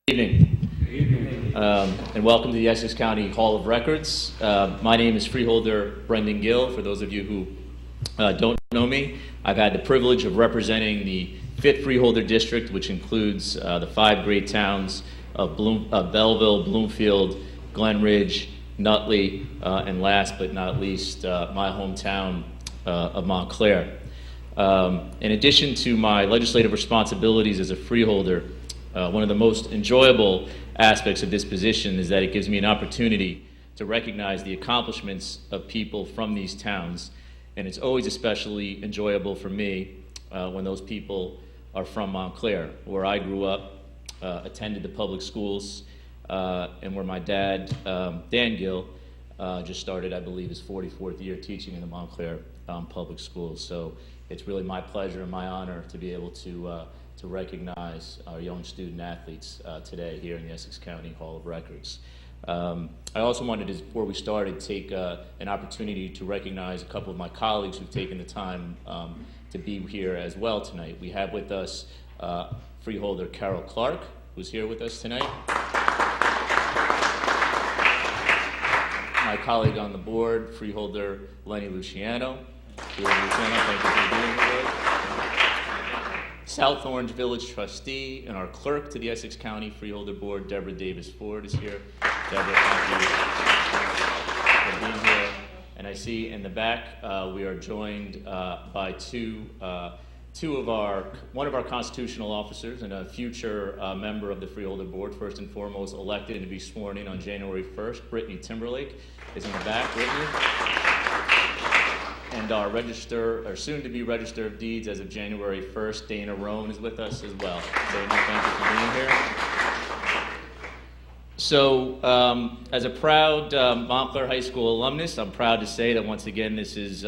Evening. And welcome to the Essex County Hall of Records. My name is Freeholder Brendan Gill. For those of you who don't know me, I've had the privilege of representing the 5th Freeholder District, which includes the 5 great towns of Belleville, Bloomfield, Glen Ridge, Nutley, and last but not least, my hometown of Montclair. In addition to my legislative responsibilities as a freeholder, one of the most enjoyable aspects of this position is that it gives me an opportunity to recognize the accomplishments of people from these towns, and it's always especially enjoyable for me when those people are from Montclair, where I grew up, attended the public schools, and where my dad, Dan Gill, just started, I believe, his 44th year teaching in the Montclair public schools. So it's really my pleasure and my honor to be able to recognize our young student athletes today here in the Essex County Hall of Records. I also wanted to, before we started, take an opportunity to recognize a couple of my colleagues who've taken the time to be here as well tonight. We have with us Freeholder Carol Clark, who's here with us tonight. My colleague on the board, Freeholder Lenny Luciano. Thank you for being here. South Orange Village trustee and our clerk to the Essex County Freeholder Board, Deborah Davis Ford, is here. Deborah, thank you for being here. And I see in the back we are joined by one of our constitutional officers and a future member of the Freeholder Board, first and foremost elected and to be sworn in on January 1st. Brittany Timberlake is in the back. Brittany. And our soon-to-be Register of Deeds as of January 1st, Dana Roan is with us as well. Dana, thank you for being here. So, as a proud Montclair High School alumnus, I'm proud to say that once again this is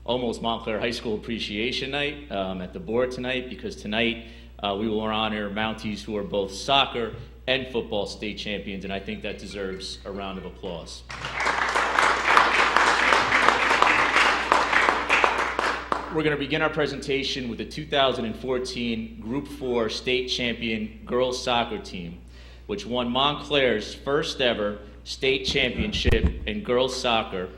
almost Montclair High School Appreciation Night at the board tonight, because tonight we will honor Mounties who are both soccer and football state champions, and I think that deserves a round of applause. We're going to begin our presentation with the 2014 Group 4 state champion girls soccer team, which won Montclair's first ever state championship in girls soccer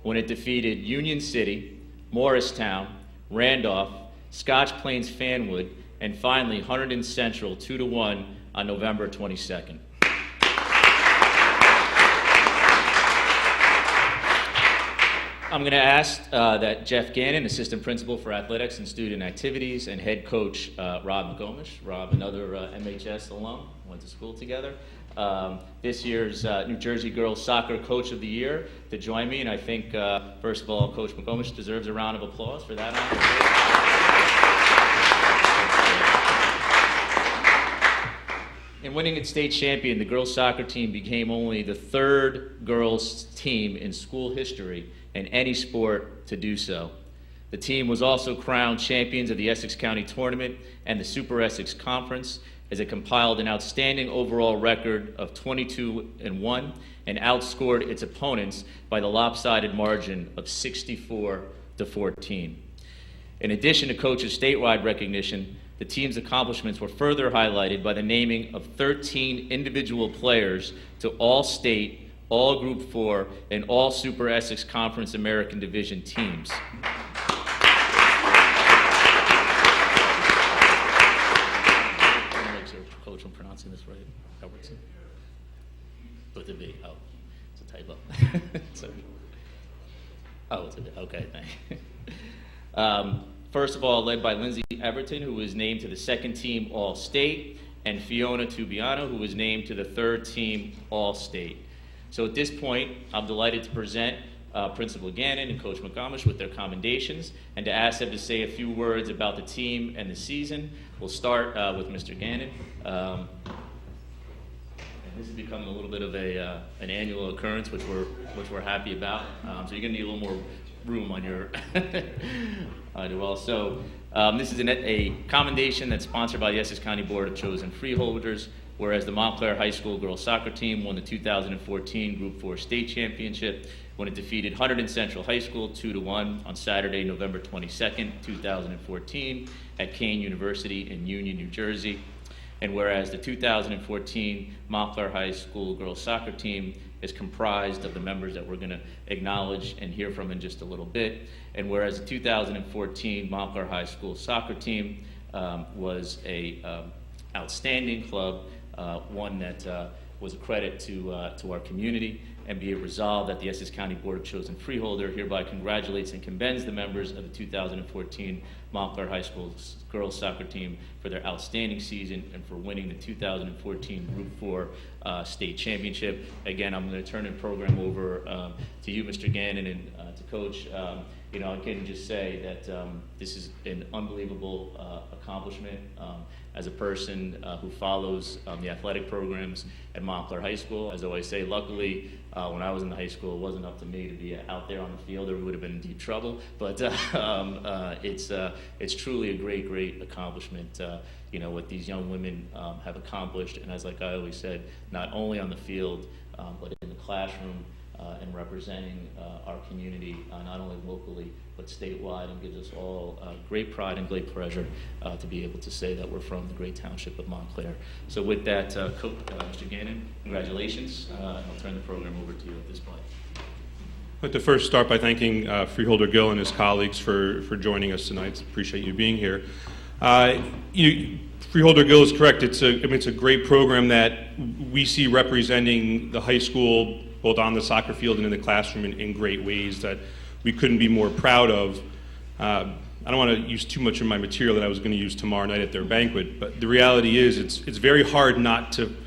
when it defeated Union City, Morristown, Randolph, Scotch Plains Fanwood, and finally Hunterdon Central 2-1 on November 22nd. I'm going to ask that Jeff Gannon, Assistant Principal for Athletics and Student Activities, and Head Coach Rob McGomish. Rob, another MHS alum, went to school together. This year's New Jersey Girls Soccer Coach of the Year to join me, and I think, first of all, Coach McGomish deserves a round of applause for that honor. In winning its state champion, the girls soccer team became only the 3rd girls team in school history in any sport to do so. The team was also crowned champions of the Essex County Tournament and the Super Essex Conference, as it compiled an outstanding overall record of 22-1 and outscored its opponents by the lopsided margin of 64-14. In addition to coach's statewide recognition, the team's accomplishments were further highlighted by the naming of 13 individual players to All-State, All Group 4, and All Super Essex Conference American Division teams. Make sure, Coach, I'm pronouncing this right. Albertson? With a V. Oh, it's a typo. It's a V. Okay, thank you. First of all, led by Lindsay Everton, who was named to the 2nd team All-State, and Fiona Tubiano, who was named to the 3rd team All-State. So at this point, I'm delighted to present Principal Gannon and Coach McGomish with their commendations, and to ask them to say a few words about the team and the season. We'll start with Mr. Gannon. And this has become a little bit of an annual occurrence, which we're happy about. So you're going to need a little more room on your wall. So this is a commendation that's sponsored by the Essex County Board of Chosen Freeholders, whereas the Montclair High School girls soccer team won the 2014 Group 4 state championship when it defeated Hunterdon Central High School 2-1 on Saturday, November 22nd, 2014 at Kane University in Union, New Jersey. And whereas the 2014 Montclair High School girls soccer team is comprised of the members that we're going to acknowledge and hear from in just a little bit. And whereas the 2014 Montclair High School soccer team was a outstanding club, one that was a credit to our community, and be it resolved that the Essex County Board of Chosen Freeholder hereby congratulates and commends the members of the 2014 Montclair High School girls soccer team for their outstanding season and for winning the 2014 Group 4 state championship. Again, I'm going to turn the program over to you, Mr. Gannon, and to Coach. I can just say that this is an unbelievable accomplishment. As a person who follows the athletic programs at Montclair High School, as I always say, luckily when I was in the high school, it wasn't up to me to be out there on the field, or we would have been in deep trouble. But it's truly a great accomplishment. What these young women have accomplished, and as like I always said, not only on the field, but in the classroom. And representing our community, not only locally, but statewide, and gives us all great pride and great pleasure to be able to say that we're from the great township of Montclair. So with that, Coach, Mr. Gannon, congratulations. I'll turn the program over to you at this point. I'd like to first start by thanking Freeholder Gill and his colleagues for joining us tonight. Appreciate you being here. Freeholder Gill is correct. It's a great program that we see representing the high school, both on the soccer field and in the classroom in great ways that we couldn't be more proud of. I don't want to use too much of my material that I was going to use tomorrow night at their banquet, but the reality is it's very hard not to, well,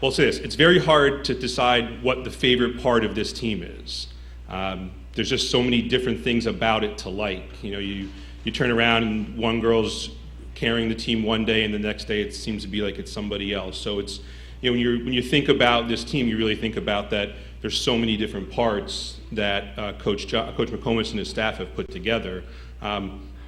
I'll say this, it's very hard to decide what the favorite part of this team is. There's just so many different things about it to like. You turn around and one girl's carrying the team one day, and the next day it seems to be like it's somebody else. So it's, when you think about this team, you really think about that there's so many different parts that Coach McComas and his staff have put together.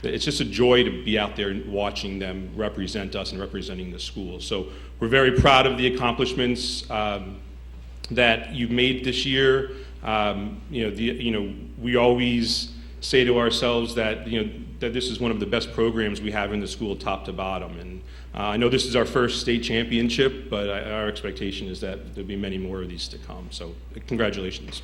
It's just a joy to be out there watching them represent us and representing the school. So we're very proud of the accomplishments that you've made this year. We always say to ourselves that that this is one of the best programs we have in the school, top to bottom. And I know this is our first state championship, but our expectation is that there'll be many more of these to come. So congratulations.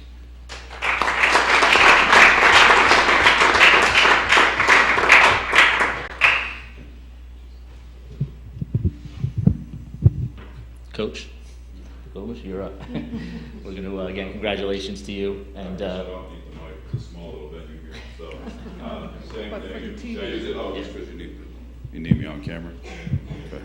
Coach, you're up. We're going to, again, congratulations to you. And I don't need the mic. It's a small little venue here. So, same thing. You need me on camera? Okay.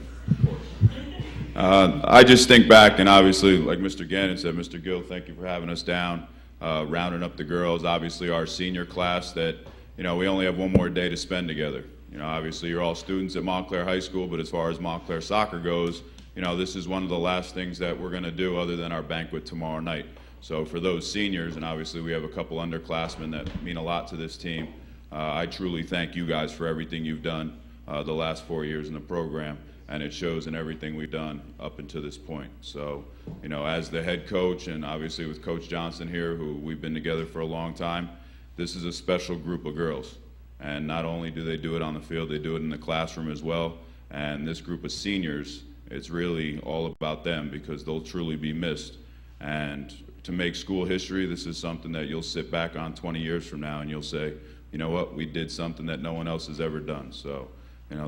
I just think back, and obviously, like Mr. Gannon said, Mr. Gill, thank you for having us down, rounding up the girls. Obviously, our senior class that, we only have one more day to spend together. Obviously, you're all students at Montclair High School, but as far as Montclair soccer goes, this is one of the last things that we're going to do other than our banquet tomorrow night. So for those seniors, and obviously we have a couple underclassmen that mean a lot to this team, I truly thank you guys for everything you've done the last 4 years in the program, and it shows in everything we've done up until this point. So, as the head coach, and obviously with Coach Johnson here, who we've been together for a long time, this is a special group of girls. And not only do they do it on the field, they do it in the classroom as well. And this group of seniors, it's really all about them because they'll truly be missed. And to make school history, this is something that you'll sit back on 20 years from now and you'll say, you know what, we did something that no one else has ever done. So,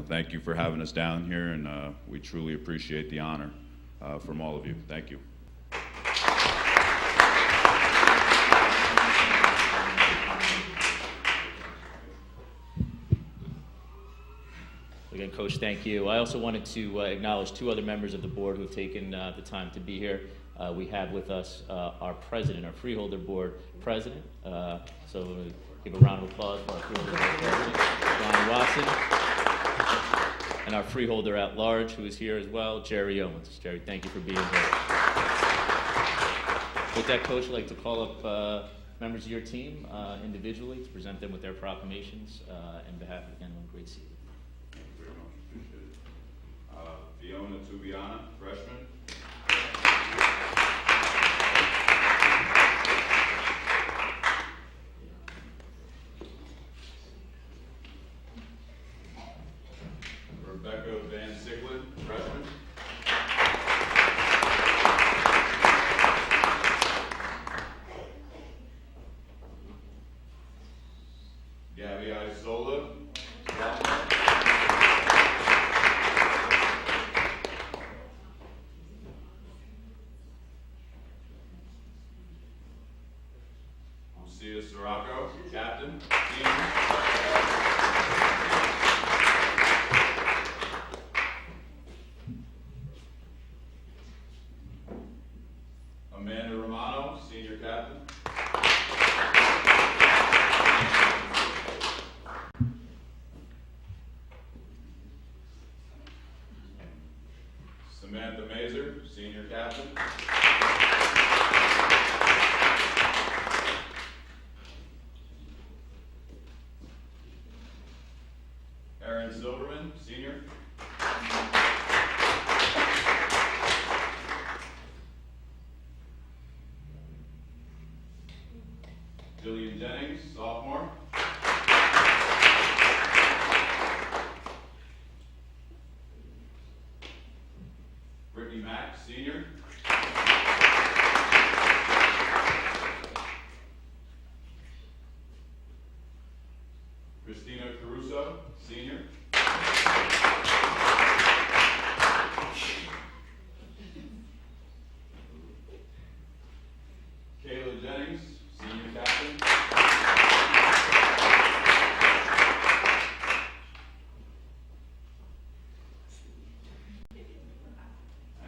thank you for having us down here, and we truly appreciate the honor from all of you. Thank you. Again, Coach, thank you. I also wanted to acknowledge two other members of the board who have taken the time to be here. We have with us our president, our Freeholder Board president. So we'll give a round of applause for our Freeholder Board president, Ronnie Watson, and our Freeholder at large, who is here as well, Jerry Owens. Jerry, thank you for being here. With that, Coach, I'd like to call up members of your team individually to present them with their proclamations on behalf of, again, one great season. Fiona Tubiana, freshman. Rebecca Van Siglin, freshman. Gabby Isola. Lucia Sirocco, captain. Amanda Romano, senior captain. Samantha Mazer, senior captain. Erin Silverman, senior. Jillian Jennings, sophomore. Brittany Mack, senior. Christina Caruso, senior. Kayla Jennings, senior captain.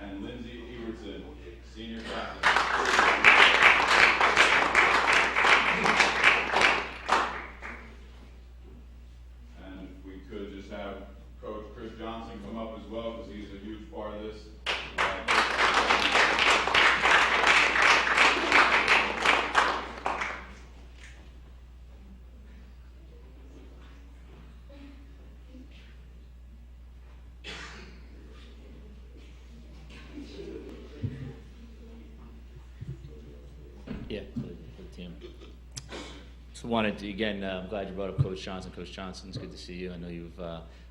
And Lindsay Evertson, senior captain. And if we could just have Coach Chris Johnson come up as well, because he's a huge part of this. Yeah, for the team. Just wanted to, again, I'm glad you brought up Coach Johnson. Coach Johnson, it's good to see you. I know you've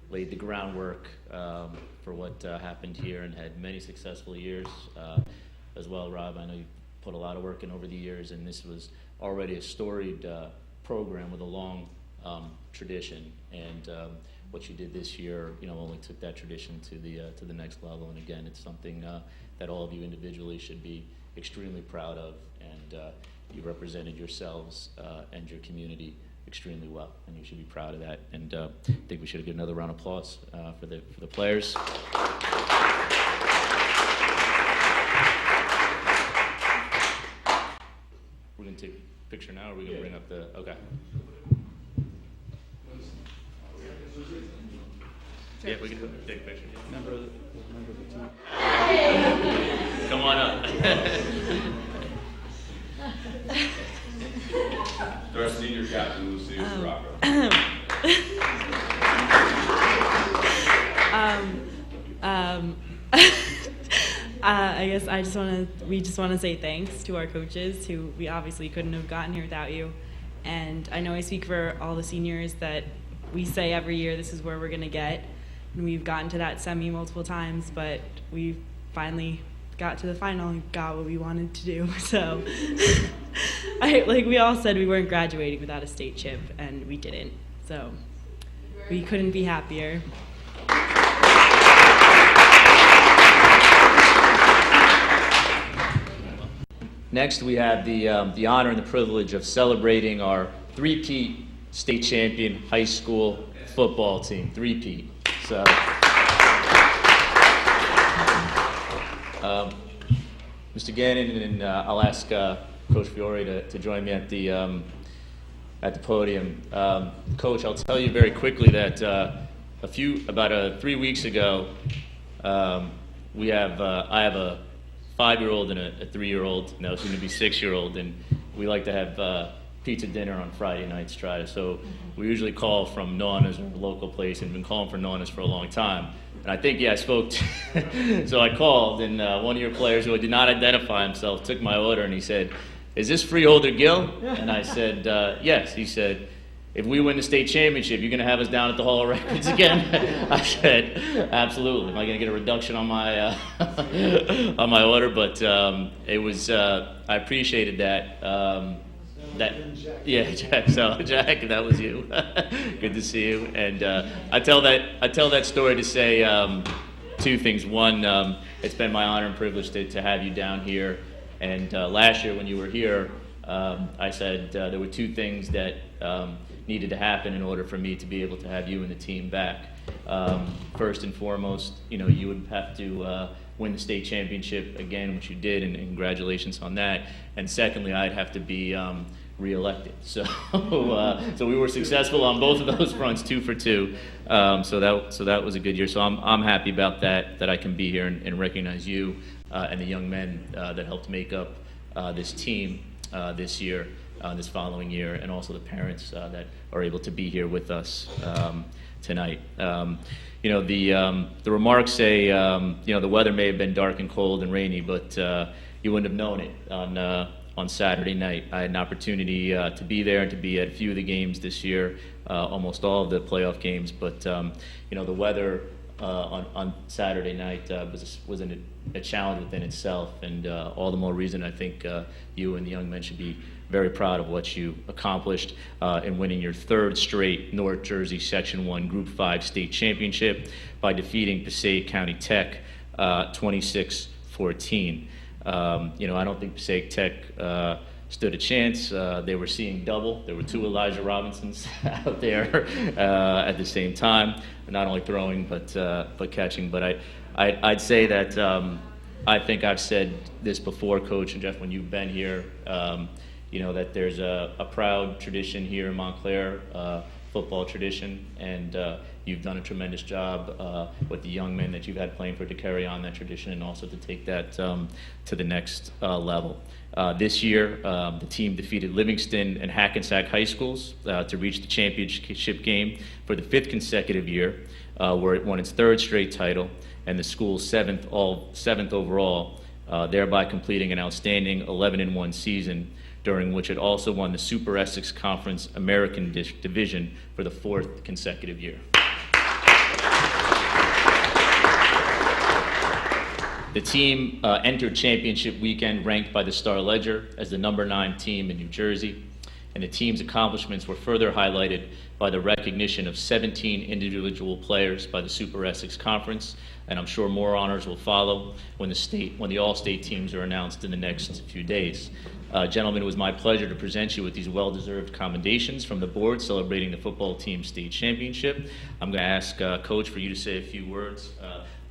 laid the groundwork for what happened here and had many successful years as well, Rob. I know you put a lot of work in over the years, and this was already a storied program with a long tradition. And what you did this year, only took that tradition to the next level. And again, it's something that all of you individually should be extremely proud of, and you represented yourselves and your community extremely well, and you should be proud of that. And I think we should give another round of applause for the players. We're going to take a picture now, or are we going to bring up the, okay. Yeah, we can take a picture. Member of the team. Come on up. To our senior captain, Lucia Sirocco. I guess we just want to say thanks to our coaches, who we obviously couldn't have gotten here without you. And I know I speak for all the seniors that we say every year this is where we're going to get. And we've gotten to that semi multiple times, but we finally got to the final and got what we wanted to do. So we all said we weren't graduating without a state chip, and we didn't. So we couldn't be happier. Next, we have the honor and the privilege of celebrating our three-peat state champion high school football team. Three-peat. So, Mr. Gannon, and I'll ask Coach Fiore to join me at the podium. Coach, I'll tell you very quickly that about 3 weeks ago, I have a 5-year-old and a 3-year-old, now soon to be 6-year-old, and we like to have pizza dinner on Friday nights. So we usually call from Nana's, our local place, and been calling for Nana's for a long time. And I think, I spoke to, so I called, and one of your players who did not identify himself took my order, and he said, "Is this Freeholder Gil?" And I said, "Yes." He said, "If we win the state championship, you're going to have us down at the Hall of Records again?" I said, "Absolutely." Am I going to get a reduction on my on my order? But it was, I appreciated that. that, yeah, Jack. So Jack, that was you. Good to see you. And I tell that story to say two things. One, it's been my honor and privilege to have you down here. And last year when you were here, I said there were two things that needed to happen in order for me to be able to have you and the team back. First and foremost, you would have to win the state championship again, which you did, and congratulations on that. And secondly, I'd have to be reelected. So, so we were successful on both of those fronts, 2 for 2. So that was a good year. So I'm happy about that I can be here and recognize you and the young men that helped make up this team this year, this following year, and also the parents that are able to be here with us tonight. The remarks say, the weather may have been dark and cold and rainy, but you wouldn't have known it on Saturday night. I had an opportunity to be there and to be at a few of the games this year, almost all of the playoff games. But the weather on Saturday night was a challenge within itself, and all the more reason I think you and the young men should be very proud of what you accomplished in winning your 3rd straight North Jersey Section 1 Group 5 state championship by defeating Passaic County Tech 26-14. I don't think Passaic Tech stood a chance. They were seeing double. There were 2 Elijah Robinsons out there at the same time, not only throwing but catching. But I'd say that I think I've said this before, Coach and Jeff, when you've been here. That there's a proud tradition here in Montclair, football tradition, and you've done a tremendous job with the young men that you've had playing for to carry on that tradition and also to take that to the next level. This year, the team defeated Livingston and Hackensack High Schools to reach the championship game for the 5th consecutive year, where it won its 3rd straight title and the school's 7th overall, thereby completing an outstanding 11-1 season, during which it also won the Super Essex Conference American Division for the 4th consecutive year. The team entered championship weekend ranked by the Star-Ledger as the number 9 team in New Jersey, and the team's accomplishments were further highlighted by the recognition of 17 individual players by the Super Essex Conference, and I'm sure more honors will follow when the all-state teams are announced in the next few days. Gentlemen, it was my pleasure to present you with these well-deserved commendations from the board celebrating the football team's state championship. I'm going to ask Coach for you to say a few words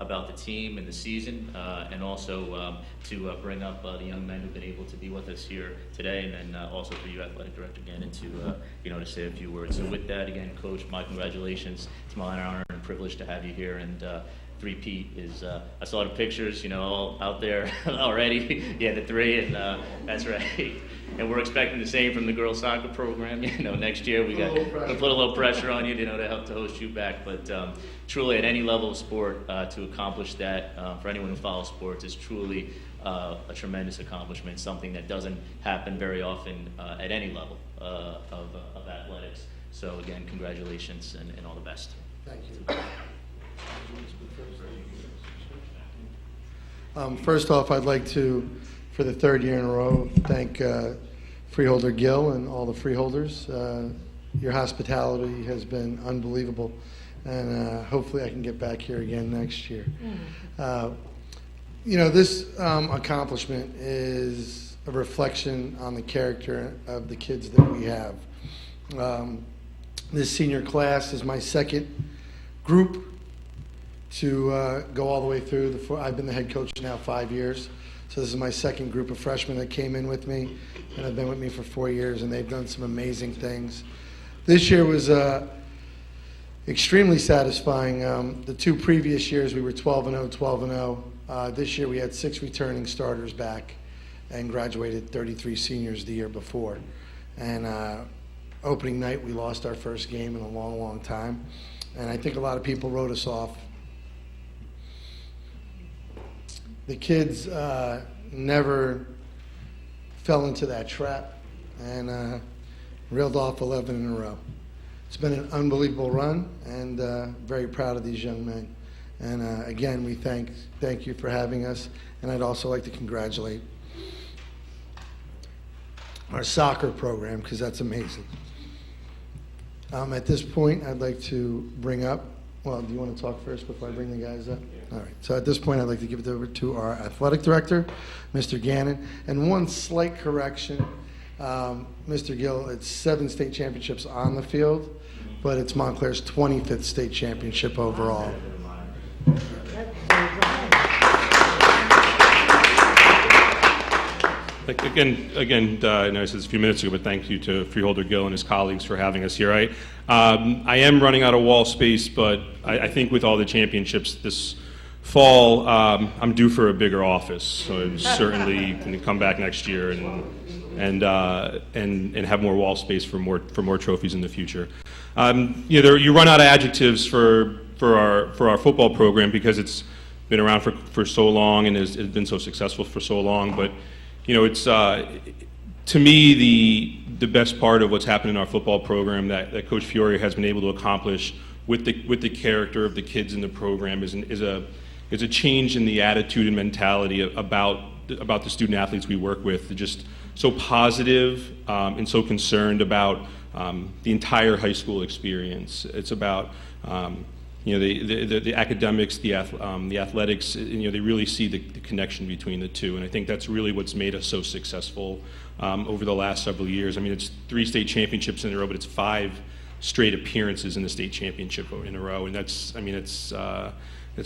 about the team and the season, and also to bring up the young men who've been able to be with us here today, and then also for you, Athletic Director, again, and to say a few words. So with that, again, Coach, my congratulations. It's my honor and privilege to have you here, and 3-peat is, I saw the pictures, all out there already. Yeah, the 3, and that's right. And we're expecting the same from the girls soccer program. Next year we got to put a little pressure on you, to help to host you back. But truly, at any level of sport, to accomplish that for anyone who follows sports is truly a tremendous accomplishment. Something that doesn't happen very often at any level of athletics. So again, congratulations and all the best. Thank you. First off, I'd like to, for the 3rd year in a row, thank Freeholder Gill and all the Freeholders. Your hospitality has been unbelievable, and hopefully I can get back here again next year. This accomplishment is a reflection on the character of the kids that we have. This senior class is my 2nd group to go all the way through. I've been the head coach now 5 years, so this is my 2nd group of freshmen that came in with me, and have been with me for 4 years, and they've done some amazing things. This year was extremely satisfying. The 2 previous years we were 12-0, 12-0. This year we had 6 returning starters back and graduated 33 seniors the year before. And opening night we lost our first game in a long, long time, and I think a lot of people wrote us off. The kids never fell into that trap and reeled off 11 in a row. It's been an unbelievable run, and very proud of these young men. And again, we thank you for having us, and I'd also like to congratulate our soccer program, because that's amazing. At this point, I'd like to bring up, well, do you want to talk first before I bring the guys up? All right, so at this point, I'd like to give it over to our athletic director, Mr. Gannon. And one slight correction, Mr. Gill, it's 7 state championships on the field, but it's Montclair's 25th state championship overall. Again, I know I said this a few minutes ago, but thank you to Freeholder Gill and his colleagues for having us here. I am running out of wall space, but I think with all the championships this fall, I'm due for a bigger office. So I'm certainly going to come back next year and have more wall space for more trophies in the future. You run out of adjectives for our football program because it's been around for so long and has been so successful for so long, but it's to me the best part of what's happened in our football program that Coach Fiore has been able to accomplish with the character of the kids in the program is a change in the attitude and mentality about the student athletes we work with. They're just so positive and so concerned about the entire high school experience. It's about the academics, the athletics, they really see the connection between the two, and I think that's really what's made us so successful over the last several years. I mean, it's 3 state championships in a row, but it's 5 straight appearances in the state championship in a row, and it's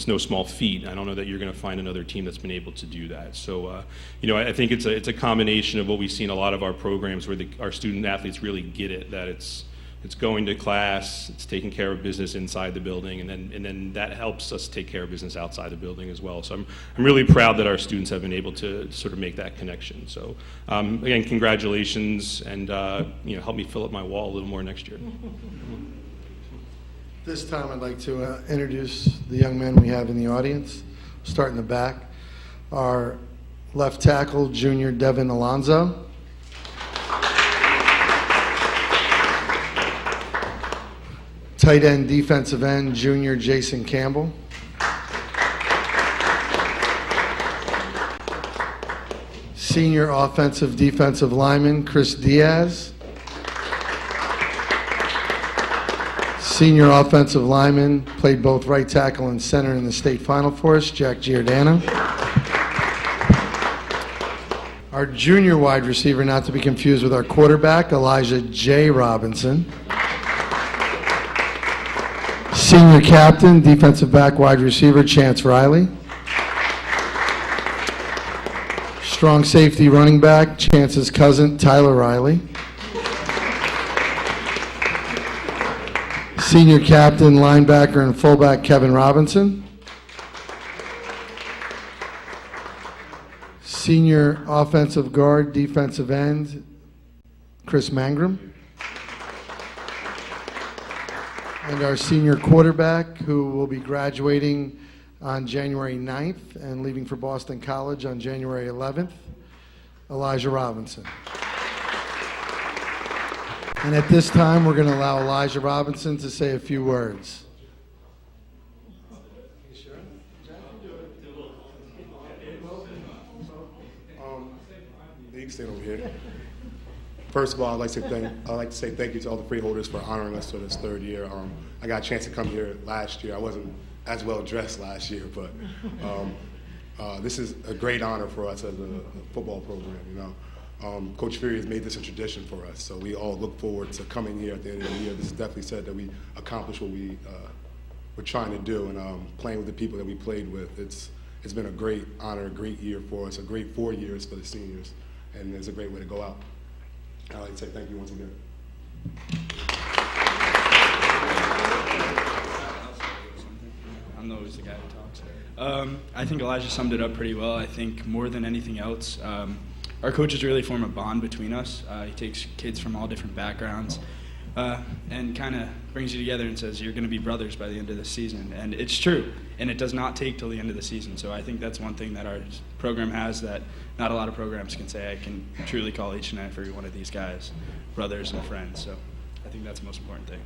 no small feat. I don't know that you're going to find another team that's been able to do that. So, I think it's a combination of what we see in a lot of our programs where our student athletes really get it, that it's going to class, it's taking care of business inside the building, and then that helps us take care of business outside the building as well. So I'm really proud that our students have been able to sort of make that connection. So again, congratulations, and help me fill up my wall a little more next year. This time I'd like to introduce the young men we have in the audience. Start in the back. Our left tackle, junior Devin Alonzo. Tight end, defensive end, junior Jason Campbell. Senior offensive defensive lineman, Chris Diaz. Senior offensive lineman, played both right tackle and center in the state final for us, Jack Giordano. Our junior wide receiver, not to be confused with our quarterback, Elijah J. Robinson. Senior captain, defensive back, wide receiver, Chance Riley. Strong safety, running back, Chance's cousin, Tyler Riley. Senior captain, linebacker, and fullback, Kevin Robinson. Senior offensive guard, defensive end, Chris Mangrum. And our senior quarterback, who will be graduating on January 9th and leaving for Boston College on January 11th, Elijah Robinson. And at this time, we're going to allow Elijah Robinson to say a few words. You can stand over here. First of all, I'd like to say thank you to all the Freeholders for honoring us for this 3rd year. I got a chance to come here last year. I wasn't as well dressed last year, but this is a great honor for us as a football program. Coach Fury has made this a tradition for us, so we all look forward to coming here at the end of the year. This is definitely said that we accomplished what we're trying to do, and playing with the people that we played with. It's been a great honor, a great year for us, a great 4 years for the seniors, and it's a great way to go out. I'd like to say thank you once again. I'm always the guy who talks. I think Elijah summed it up pretty well. I think more than anything else, our coaches really form a bond between us. He takes kids from all different backgrounds and kind of brings you together and says, you're going to be brothers by the end of the season. And it's true, and it does not take till the end of the season. So I think that's one thing that our program has that not a lot of programs can say. I can truly call each and every one of these guys brothers and friends. So I think that's the most important thing.